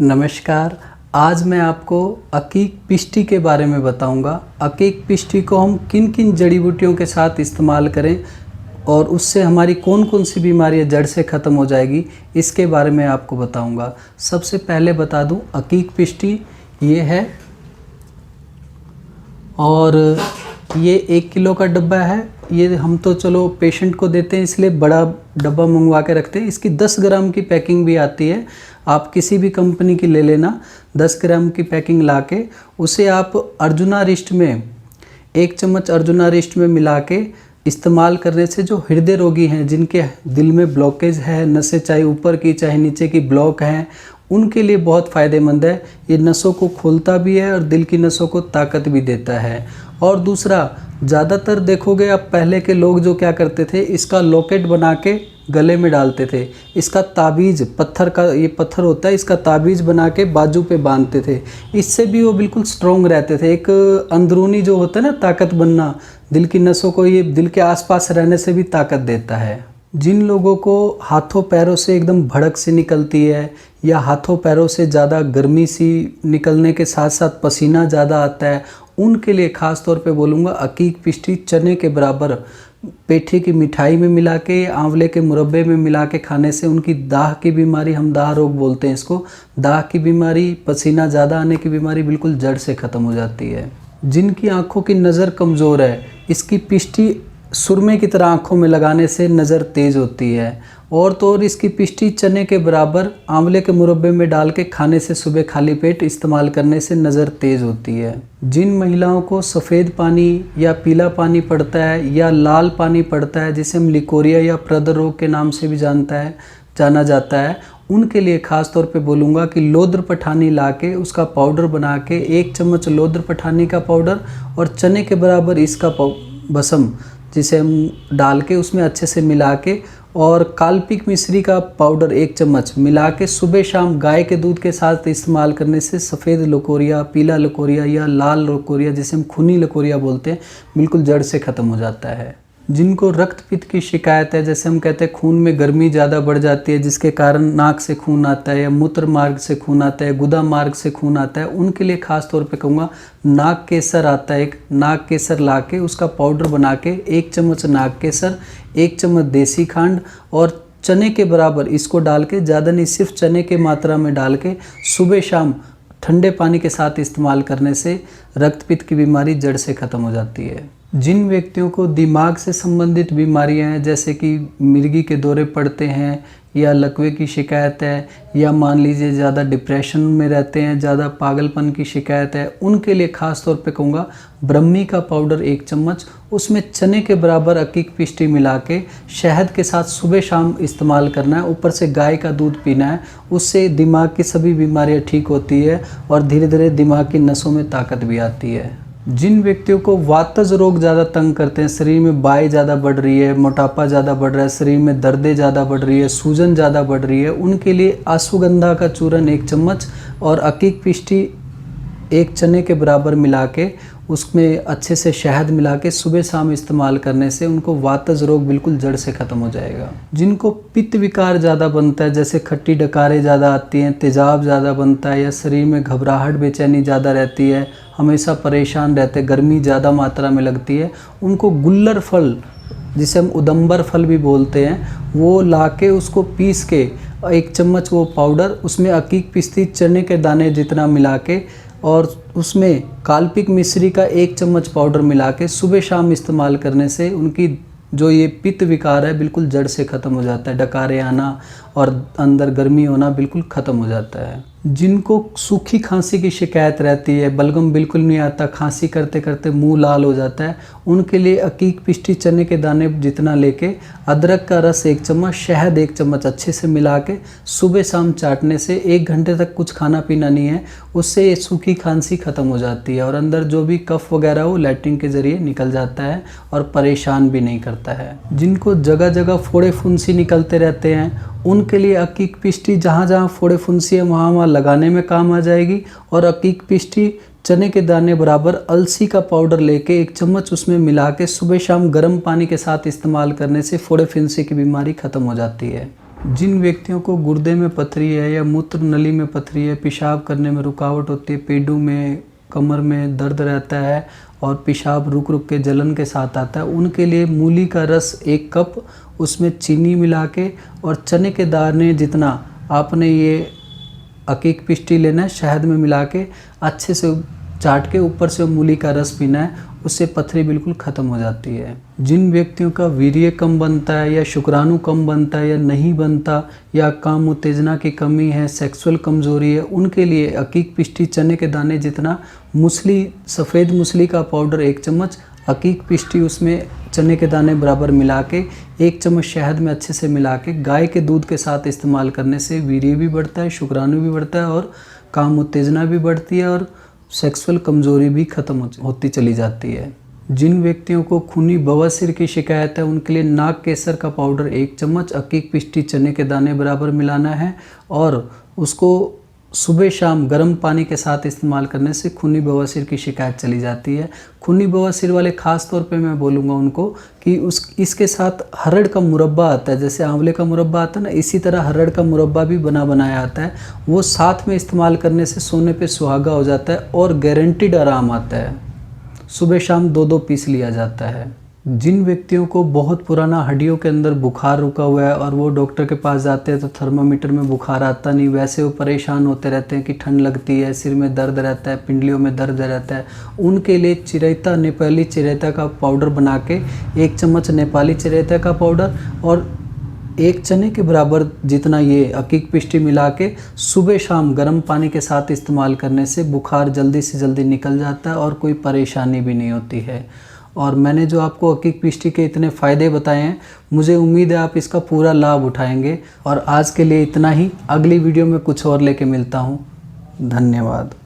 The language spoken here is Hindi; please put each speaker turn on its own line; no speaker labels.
नमस्कार। आज मैं आपको अकीक पिष्टी के बारे में बताऊंगा। अकीक पिष्टी को हम किन किन जड़ी बूटियों के साथ इस्तेमाल करें और उससे हमारी कौन कौन सी बीमारियां जड़ से ख़त्म हो जाएगी, इसके बारे में आपको बताऊंगा। सबसे पहले बता दूं, अकीक पिष्टी ये है और ये 1 किलो का डब्बा है। ये हम तो चलो पेशेंट को देते हैं इसलिए बड़ा डब्बा मंगवा के रखते हैं। इसकी 10 ग्राम की पैकिंग भी आती है, आप किसी भी कंपनी की ले लेना। 10 ग्राम की पैकिंग लाके उसे आप अर्जुना रिस्ट में 1 चम्मच अर्जुना रिस्ट में मिला के इस्तेमाल करने से जो हृदय रोगी हैं, जिनके दिल में ब्लॉकेज है, नसें चाहे ऊपर की चाहे नीचे की ब्लॉक हैं, उनके लिए बहुत फ़ायदेमंद है। ये नसों को खोलता भी है और दिल की नसों को ताकत भी देता है। और दूसरा, ज़्यादातर देखोगे आप पहले के लोग जो क्या करते थे, इसका लॉकेट बना के गले में डालते थे। इसका ताबीज़ पत्थर का, ये पत्थर होता है, इसका ताबीज़ बना के बाजू पे बांधते थे। इससे भी वो बिल्कुल स्ट्रॉन्ग रहते थे। एक अंदरूनी जो होता है ना ताकत बनना, दिल की नसों को ये दिल के आसपास रहने से भी ताकत देता है। जिन लोगों को हाथों पैरों से एकदम भड़क सी निकलती है या हाथों पैरों से ज़्यादा गर्मी सी निकलने के साथ साथ पसीना ज़्यादा आता है, उनके लिए ख़ास तौर पे बोलूँगा अकीक पिष्टी चने के बराबर पेठे की मिठाई में मिला के, आंवले के मुरब्बे में मिला के खाने से उनकी दाह की बीमारी, हम दाह रोग बोलते हैं इसको, दाह की बीमारी, पसीना ज़्यादा आने की बीमारी बिल्कुल जड़ से ख़त्म हो जाती है। जिनकी आँखों की नज़र कमज़ोर है, इसकी पिष्टी सुरमे की तरह आँखों में लगाने से नज़र तेज़ होती है। और तो और इसकी पिष्टी चने के बराबर आंवले के मुरब्बे में डाल के खाने से सुबह खाली पेट इस्तेमाल करने से नज़र तेज़ होती है। जिन महिलाओं को सफ़ेद पानी या पीला पानी पड़ता है या लाल पानी पड़ता है, जिसे हम लिकोरिया या प्रदर रोग के नाम से भी जाना जाता है, उनके लिए ख़ास तौर पे बोलूँगा कि लोद्र पठानी लाके उसका पाउडर बना के 1 चम्मच लोद्र पठानी का पाउडर और चने के बराबर इसका भस्म, जिसे हम डाल के उसमें अच्छे से मिला के, और कालपीक मिश्री का पाउडर 1 चम्मच मिला के सुबह शाम गाय के दूध के साथ इस्तेमाल करने से सफ़ेद लकोरिया, पीला लकोरिया या लाल लकोरिया, जिसे हम खूनी लकोरिया बोलते हैं, बिल्कुल जड़ से ख़त्म हो जाता है। जिनको रक्तपित्त की शिकायत है, जैसे हम कहते हैं खून में गर्मी ज़्यादा बढ़ जाती है जिसके कारण नाक से खून आता है या मूत्र मार्ग से खून आता है, गुदा मार्ग से खून आता है, उनके लिए ख़ास तौर पे कहूँगा नाग केसर आता है। एक नाग केसर ला के उसका पाउडर बना के 1 चम्मच नाग केसर, 1 चम्मच देसी खांड और चने के बराबर इसको डाल के, ज़्यादा नहीं सिर्फ चने के मात्रा में डाल के सुबह शाम ठंडे पानी के साथ इस्तेमाल करने से रक्तपित्त की बीमारी जड़ से ख़त्म हो जाती है। जिन व्यक्तियों को दिमाग से संबंधित बीमारियां हैं, जैसे कि मिर्गी के दौरे पड़ते हैं या लकवे की शिकायत है, या मान लीजिए ज़्यादा डिप्रेशन में रहते हैं, ज़्यादा पागलपन की शिकायत है, उनके लिए ख़ास तौर पे कहूँगा ब्रह्मी का पाउडर 1 चम्मच, उसमें चने के बराबर अकीक पिष्टी मिला के शहद के साथ सुबह शाम इस्तेमाल करना है। ऊपर से गाय का दूध पीना है। उससे दिमाग की सभी बीमारियाँ ठीक होती है और धीरे धीरे दिमाग की नसों में ताकत भी आती है। जिन व्यक्तियों को वातज रोग ज़्यादा तंग करते हैं, शरीर में बाई ज़्यादा बढ़ रही है, मोटापा ज़्यादा बढ़ रहा है, शरीर में दर्दें ज़्यादा बढ़ रही है, सूजन ज़्यादा बढ़ रही है, उनके लिए अश्वगंधा का चूरन 1 चम्मच और अकीक पिष्टी 1 चने के बराबर मिला के उसमें अच्छे से शहद मिला के सुबह शाम इस्तेमाल करने से उनको वातज रोग बिल्कुल जड़ से ख़त्म हो जाएगा। जिनको पित्त विकार ज़्यादा बनता है, जैसे खट्टी डकारें ज़्यादा आती हैं, तेजाब ज़्यादा बनता है या शरीर में घबराहट बेचैनी ज़्यादा रहती है, हमेशा परेशान रहते, गर्मी ज़्यादा मात्रा में लगती है, उनको गुल्लर फल, जिसे हम उदंबर फल भी बोलते हैं, वो लाके उसको पीस के 1 चम्मच वो पाउडर, उसमें अकीक पिष्टी चने के दाने जितना मिला के और उसमें कालपीक मिश्री का 1 चम्मच पाउडर मिला के सुबह शाम इस्तेमाल करने से उनकी जो ये पित्त विकार है बिल्कुल जड़ से ख़त्म हो जाता है। डकारे आना और अंदर गर्मी होना बिल्कुल ख़त्म हो जाता है। जिनको सूखी खांसी की शिकायत रहती है, बलगम बिल्कुल नहीं आता, खांसी करते करते मुंह लाल हो जाता है, उनके लिए अकीक पिष्टी चने के दाने जितना लेके अदरक का रस 1 चम्मच, शहद 1 चम्मच अच्छे से मिला के सुबह शाम चाटने से 1 घंटे तक कुछ खाना पीना नहीं है, उससे ये सूखी खांसी ख़त्म हो जाती है और अंदर जो भी कफ वगैरह हो लैट्रिन के ज़रिए निकल जाता है और परेशान भी नहीं करता है। जिनको जगह जगह फोड़े फुंसी निकलते रहते हैं, उनके लिए अकीक पिष्टी जहाँ जहाँ फोड़े फुंसी है वहाँ लगाने में काम आ जाएगी। और अकीक पिष्टी चने के दाने बराबर अलसी का पाउडर लेके 1 चम्मच उसमें मिला के सुबह शाम गर्म पानी के साथ इस्तेमाल करने से फोड़े फुंसी की बीमारी ख़त्म हो जाती है। जिन व्यक्तियों को गुर्दे में पथरी है या मूत्र नली में पथरी है, पेशाब करने में रुकावट होती है, पेडों में, कमर में दर्द रहता है और पेशाब रुक रुक के जलन के साथ आता है, उनके लिए मूली का रस 1 कप, उसमें चीनी मिला के और चने के दाने जितना आपने ये अकीक पिष्टी लेना है, शहद में मिला के अच्छे से चाट के ऊपर से मूली का रस पीना है, उससे पथरी बिल्कुल ख़त्म हो जाती है। जिन व्यक्तियों का वीर्य कम बनता है या शुक्राणु कम बनता है या नहीं बनता या काम उत्तेजना की कमी है, सेक्सुअल कमजोरी है, उनके लिए अकीक पिष्टी चने के दाने जितना मूसली, सफ़ेद मूसली का पाउडर 1 चम्मच, अकीक पिष्टी उसमें चने के दाने बराबर मिला के 1 चम्मच शहद में अच्छे से मिला के गाय के दूध के साथ इस्तेमाल करने से वीर्य भी बढ़ता है, शुक्राणु भी बढ़ता है और काम उत्तेजना भी बढ़ती है और सेक्सुअल कमजोरी भी खत्म होती चली जाती है। जिन व्यक्तियों को खूनी बवासीर की शिकायत है, उनके लिए नाग केसर का पाउडर 1 चम्मच, अकीक पिष्टी चने के दाने बराबर मिलाना है और उसको सुबह शाम गर्म पानी के साथ इस्तेमाल करने से खूनी बवासीर की शिकायत चली जाती है। खूनी बवासीर वाले ख़ास तौर पे मैं बोलूँगा उनको कि इसके साथ हरड़ का मुरब्बा आता है, जैसे आंवले का मुरब्बा आता है ना, इसी तरह हरड़ का मुरब्बा भी बनाया आता है, वो साथ में इस्तेमाल करने से सोने पे सुहागा हो जाता है और गारंटीड आराम आता है। सुबह शाम 2-2 पीस लिया जाता है। जिन व्यक्तियों को बहुत पुराना हड्डियों के अंदर बुखार रुका हुआ है और वो डॉक्टर के पास जाते हैं तो थर्मामीटर में बुखार आता नहीं, वैसे वो परेशान होते रहते हैं कि ठंड लगती है, सिर में दर्द रहता है, पिंडलियों में दर्द रहता है, उनके लिए चिरैता, नेपाली चिरैता का पाउडर बना के 1 चम्मच नेपाली चिरैता का पाउडर और 1 चने के बराबर जितना ये अकीक पिष्टी मिला के सुबह शाम गर्म पानी के साथ इस्तेमाल करने से बुखार जल्दी से जल्दी निकल जाता है और कोई परेशानी भी नहीं होती है। और मैंने जो आपको अकीक पिष्टी के इतने फ़ायदे बताए हैं, मुझे उम्मीद है आप इसका पूरा लाभ उठाएंगे। और आज के लिए इतना ही, अगली वीडियो में कुछ और लेके मिलता हूँ। धन्यवाद।